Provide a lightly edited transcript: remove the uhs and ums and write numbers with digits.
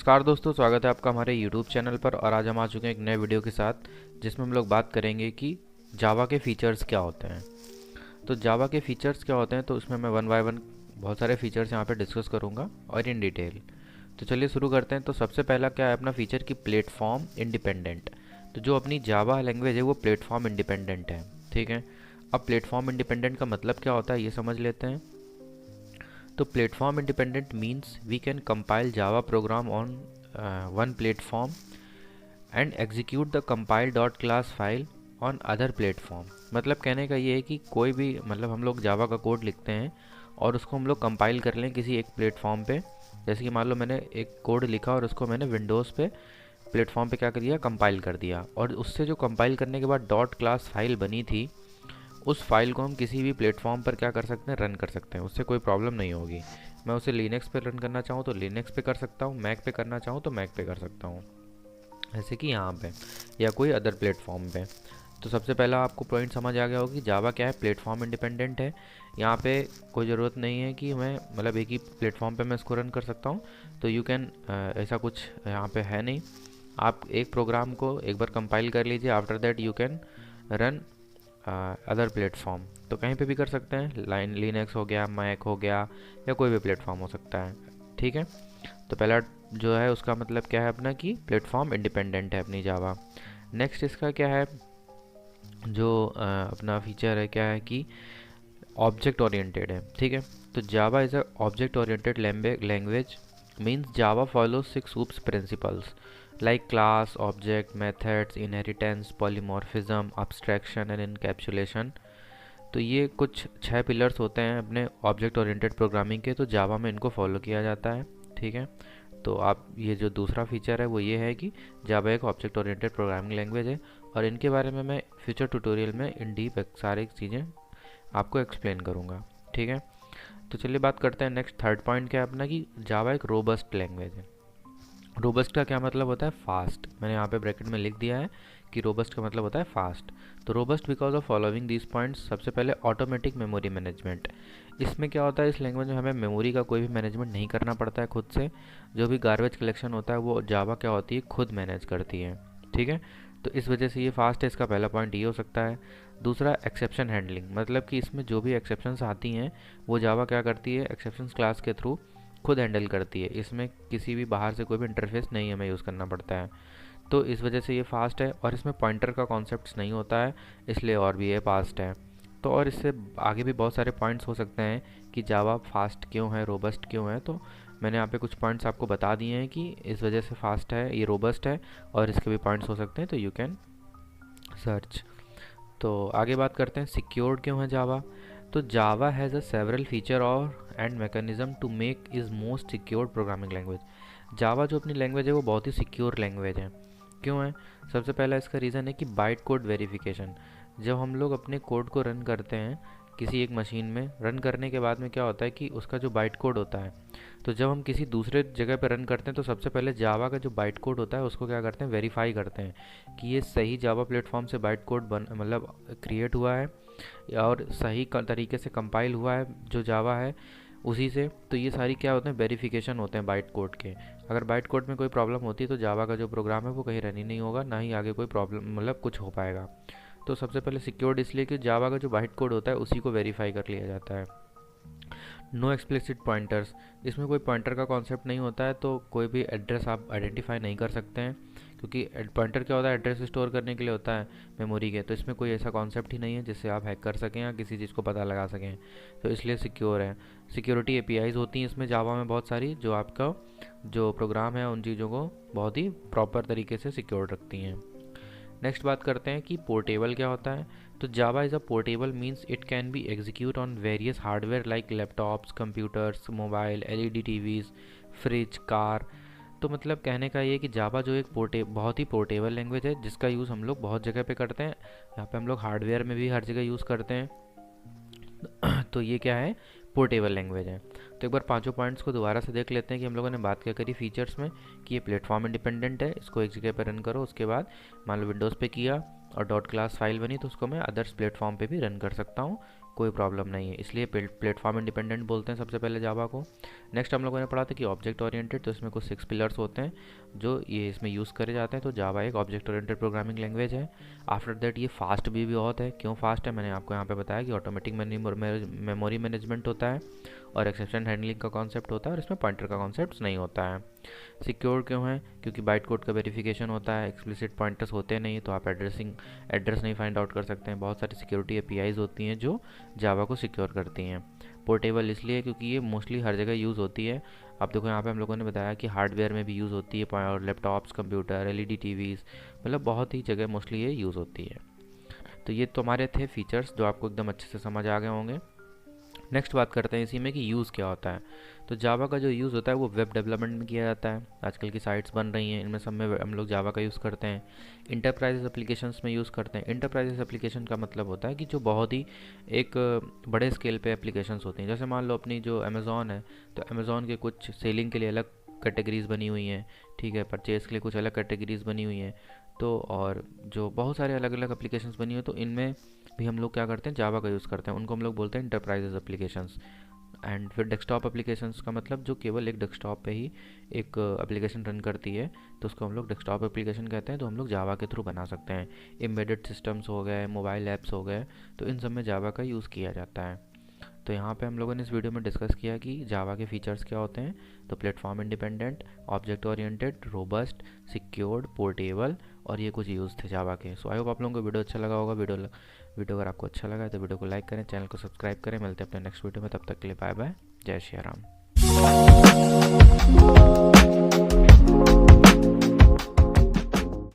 नमस्कार दोस्तों, स्वागत है आपका हमारे YouTube चैनल पर। और आज हम आ चुके हैं एक नए वीडियो के साथ, जिसमें हम लोग बात करेंगे कि जावा के फीचर्स क्या होते हैं। तो जावा के फीचर्स क्या होते हैं, तो उसमें मैं वन बाय वन बहुत सारे फीचर्स यहाँ पे डिस्कस करूँगा और इन डिटेल। तो चलिए शुरू करते हैं। तो सबसे पहला क्या है अपना फीचर की प्लेटफॉर्म इंडिपेंडेंट। तो जो अपनी जावा लैंग्वेज है वो प्लेटफॉर्म इंडिपेंडेंट है, ठीक है। अब प्लेटफॉर्म इंडिपेंडेंट का मतलब क्या होता है ये समझ लेते हैं। तो platform independent means we can compile Java program on one platform and execute the compile dot class file on other platform. मतलब कहने का ये है कि कोई भी मतलब हम लोग जावा का कोड लिखते हैं और उसको हम लोग कंपाइल कर लें किसी एक प्लेटफॉर्म पे। जैसे कि मान लो मैंने एक कोड लिखा और उसको मैंने विंडोज़ पे प्लेटफॉर्म पे क्या कर दिया, कंपाइल कर दिया। और उससे जो कंपाइल करने के बाद डॉट क्लास फाइल बनी थी, उस फाइल को हम किसी भी प्लेटफॉर्म पर क्या कर सकते हैं, रन कर सकते हैं। उससे कोई प्रॉब्लम नहीं होगी। मैं उसे लिनक्स पे रन करना चाहूँ तो लिनक्स पे कर सकता हूँ, मैक पे करना चाहूँ तो मैक पे कर सकता हूँ, ऐसे कि यहाँ पे या कोई अदर प्लेटफॉर्म पे। तो सबसे पहला आपको पॉइंट समझ आ गया होगा कि जावा क्या है, प्लेटफॉर्म इंडिपेंडेंट है। यहाँ पे कोई ज़रूरत नहीं है कि मैं मतलब एक ही प्लेटफॉर्म पे मैं इसको रन कर सकता हूँ। तो यू कैन ऐसा कुछ यहाँ पे है नहीं। आप एक प्रोग्राम को एक बार कंपाइल कर लीजिए, after that you can run other platform. तो कहीं पे भी कर सकते हैं, लिनक्स हो गया, मैक हो गया, या कोई भी प्लेटफॉर्म हो सकता है, ठीक है। तो पहला जो है उसका मतलब क्या है अपना कि प्लेटफॉर्म इंडिपेंडेंट है अपनी जावा। नेक्स्ट इसका क्या है जो अपना फीचर है, क्या है कि ऑब्जेक्ट ओरिएंटेड है, ठीक है। तो जावा is a object oriented language means Java follow 6 oops principles like class, object, methods, inheritance, polymorphism, abstraction and encapsulation। तो ये कुछ 6 पिलर्स होते हैं अपने ऑब्जेक्ट ओरिएंटेड प्रोग्रामिंग के। तो जावा में इनको फॉलो किया जाता है, ठीक है। तो आप ये जो दूसरा फीचर है वो ये है कि जावा एक ऑब्जेक्ट ओरिएंटेड प्रोग्रामिंग लैंग्वेज है। और इनके बारे में मैं फ्यूचर ट्यूटोरियल में इन डीप सारी चीज़ें आपको एक्सप्लेन करूँगा, ठीक है। तो चलिए बात करते हैं नेक्स्ट थर्ड पॉइंट क्या है अपना कि जावा एक रोबस्ट लैंग्वेज है। रोबस्ट का क्या मतलब होता है, फास्ट। मैंने यहाँ पे ब्रैकेट में लिख दिया है कि रोबस्ट का मतलब होता है फास्ट। तो robust because of following these points. सबसे पहले ऑटोमेटिक मेमोरी मैनेजमेंट। इसमें क्या होता है, इस लैंग्वेज में हमें मेमोरी का कोई भी मैनेजमेंट नहीं करना पड़ता है खुद से। जो भी गार्बेज कलेक्शन होता है वो जावा क्या होती है, खुद मैनेज करती है, ठीक है। तो इस वजह से ये फास्ट है, इसका पहला पॉइंट ये हो सकता है। दूसरा एक्सेप्शन हैंडलिंग, मतलब कि इसमें जो भी एक्सेप्शंस आती हैं वो जावा क्या करती है, एक्सेप्शंस क्लास के थ्रू खुद हैंडल करती है। इसमें किसी भी बाहर से कोई भी इंटरफेस नहीं हमें यूज़ करना पड़ता है। तो इस वजह से ये फास्ट है। और इसमें पॉइंटर का कॉन्सेप्ट नहीं होता है, इसलिए और भी ये फास्ट है। तो और इससे आगे भी बहुत सारे पॉइंट्स हो सकते हैं कि जावा फास्ट क्यों है, रोबस्ट क्यों है। तो मैंने यहाँ पे कुछ पॉइंट्स आपको बता दिए हैं कि इस वजह से फास्ट है, ये रोबस्ट है, और इसके भी पॉइंट्स हो सकते हैं, तो यू कैन सर्च। तो आगे बात करते हैं सिक्योर्ड क्यों है जावा। तो Java has a several feature और and mechanism to make is most secure programming language. Java जो अपनी लैंग्वेज है वो बहुत ही सिक्योर लैंग्वेज है। क्यों है, सबसे पहला इसका रीज़न है कि बाइट कोड वेरिफिकेशन। जब हम लोग अपने कोड को रन करते हैं किसी एक मशीन में, रन करने के बाद में क्या होता है कि उसका जो बाइट कोड होता है, तो जब हम किसी दूसरे जगह पर रन करते हैं तो सबसे पहले जावा का जो बाइट कोड होता है उसको क्या करते हैं, वेरीफाई करते हैं कि ये सही जावा प्लेटफॉर्म से बाइट कोड बन मतलब क्रिएट हुआ है और सही तरीके से कंपाइल हुआ है जो जावा है उसी से। तो ये सारी क्या होते हैं, वेरिफिकेशन होते हैं बाइट कोड के। अगर बाइट कोड में कोई प्रॉब्लम होती है तो जावा का जो प्रोग्राम है वो कहीं रन ही नहीं होगा, ना ही आगे कोई प्रॉब्लम मतलब कुछ हो पाएगा। तो सबसे पहले सिक्योर्ड इसलिए कि जावा का जो बाइट कोड होता है उसी को वेरीफाई कर लिया जाता है। नो एक्सप्लिसिट पॉइंटर्स, इसमें कोई पॉइंटर का कॉन्सेप्ट नहीं होता है, तो कोई भी एड्रेस आप आइडेंटिफाई नहीं कर सकते हैं। क्योंकि पॉइंटर क्या होता है, एड्रेस स्टोर करने के लिए होता है मेमोरी के। तो इसमें कोई ऐसा कॉन्सेप्ट ही नहीं है जिससे आप हैक कर सकें या किसी चीज़ को पता लगा सकें। तो इसलिए सिक्योर है। सिक्योरिटी एपीआईज होती हैं इसमें जावा में बहुत सारी, जो आपका जो प्रोग्राम है उन चीज़ों को बहुत ही प्रॉपर तरीके से सिक्योर रखती हैं। नेक्स्ट बात करते हैं कि पोर्टेबल क्या होता है। तो जावा is a portable means it can be execute on various hardware like laptops, computers, mobile, LED TVs, fridge, car. तो मतलब कहने का ये कि जावा जो एक बहुत ही पोर्टेबल लैंग्वेज है जिसका यूज़ हम लोग बहुत जगह पे करते हैं। यहाँ पे हम लोग हार्डवेयर में भी हर जगह यूज़ करते हैं। तो ये क्या है, पोर्टेबल लैंग्वेज है। तो एक बार पांचों पॉइंट्स को दोबारा से देख लेते हैं कि हम लोगों ने बात क्या करी फीचर्स में, कि ये प्लेटफॉर्म इंडिपेंडेंट है, इसको एक जगह पर रन करो, उसके बाद मान लो विंडोज़ पे किया और डॉट क्लास फाइल बनी तो उसको मैं अदर्स प्लेटफॉर्म पे भी रन कर सकता हूँ, कोई प्रॉब्लम नहीं है, इसलिए प्लेटफॉर्म इंडिपेंडेंट बोलते हैं सबसे पहले जावा को। नेक्स्ट हम लोगों ने पढ़ा था कि ऑब्जेक्ट ओरिएंटेड, तो इसमें कुछ 6 पिलर्स होते हैं जो ये इसमें यूज़ करे जाते हैं। तो जावा एक ऑब्जेक्ट ओरिएंटेड प्रोग्रामिंग लैंग्वेज है। आफ्टर दैट ये फास्ट भी बहुत है। क्यों फास्ट है, मैंने आपको यहाँ पे बताया कि ऑटोमेटिक मेमोरी मैनेजमेंट होता है और एक्सेप्शन हैंडलिंग का कॉन्सेप्ट होता है, और इसमें पॉइंटर का कॉन्सेप्ट नहीं होता है। सिक्योर क्यों है, क्योंकि बाइट कोड का वेरिफिकेशन होता है, एक्सप्लिसिट पॉइंटर्स होते नहीं, तो आप एड्रेस नहीं फाइंड आउट कर सकते हैं। बहुत सारी सिक्योरिटी एपीआईज होती हैं जो जावा को सिक्योर करती हैं। पोर्टेबल इसलिए क्योंकि ये मोस्टली हर जगह यूज़ होती है। आप देखो यहाँ पे हम लोगों ने बताया कि हार्डवेयर में भी यूज़ होती है, और लैपटॉप्स, कंप्यूटर, एलईडी टीवीज़, मतलब बहुत ही जगह मोस्टली ये यूज़ होती है। तो ये तो हमारे थे फीचर्स जो आपको एकदम अच्छे से समझ आ गए होंगे। नेक्स्ट बात करते हैं इसी में कि यूज़ क्या होता है। तो जावा का जो यूज़ होता है वो वेब डेवलपमेंट में किया जाता है। आजकल की साइट्स बन रही हैं, इनमें सब में हम लोग जावा का यूज़ करते हैं। इंटरप्राइजेस एप्लीकेशंस में यूज़ करते हैं। इंटरप्राइजेस एप्लीकेशन का मतलब होता है कि जो बहुत ही एक बड़े स्केल पे एप्लीकेशंस होती हैं। जैसे मान लो अपनी जो अमेज़ॉन है, तो अमेज़ॉन के कुछ सेलिंग के लिए अलग कैटेगरीज बनी हुई हैं, ठीक है, परचेज़ के लिए कुछ अलग कैटेगरीज बनी हुई हैं। तो और जो बहुत सारे अलग अलग एप्लीकेशंस बनी हुई, तो इनमें भी हम लोग क्या करते हैं, जावा का यूज़ करते हैं। उनको हम लोग बोलते हैं इंटरप्राइजेस एप्लीकेशंस। एंड फिर डेस्कटॉप एप्लीकेशंस का मतलब जो केवल एक डेस्कटॉप पे ही एक एप्लीकेशन रन करती है, तो उसको हम लोग डेस्कटॉप एप्लीकेशन कहते हैं। तो हम लोग जावा के थ्रू बना सकते हैं। एम्बेडेड सिस्टम्स हो गए, मोबाइल ऐप्स हो गए, तो इन सब में जावा का यूज़ किया जाता है। तो यहाँ पे हम लोगों ने इस वीडियो में डिस्कस किया कि जावा के फीचर्स क्या होते हैं। तो platform independent, object oriented, robust, secured, portable, और ये कुछ यूज़ थे जावा के। सो आई होप आप लोगों को वीडियो अच्छा लगा होगा। वीडियो अगर आपको अच्छा लगा है तो वीडियो को लाइक करें, चैनल को सब्सक्राइब करें। मिलते हैं अपने नेक्स्ट वीडियो में, तब तक के लिए बाय बाय, जय श्री राम।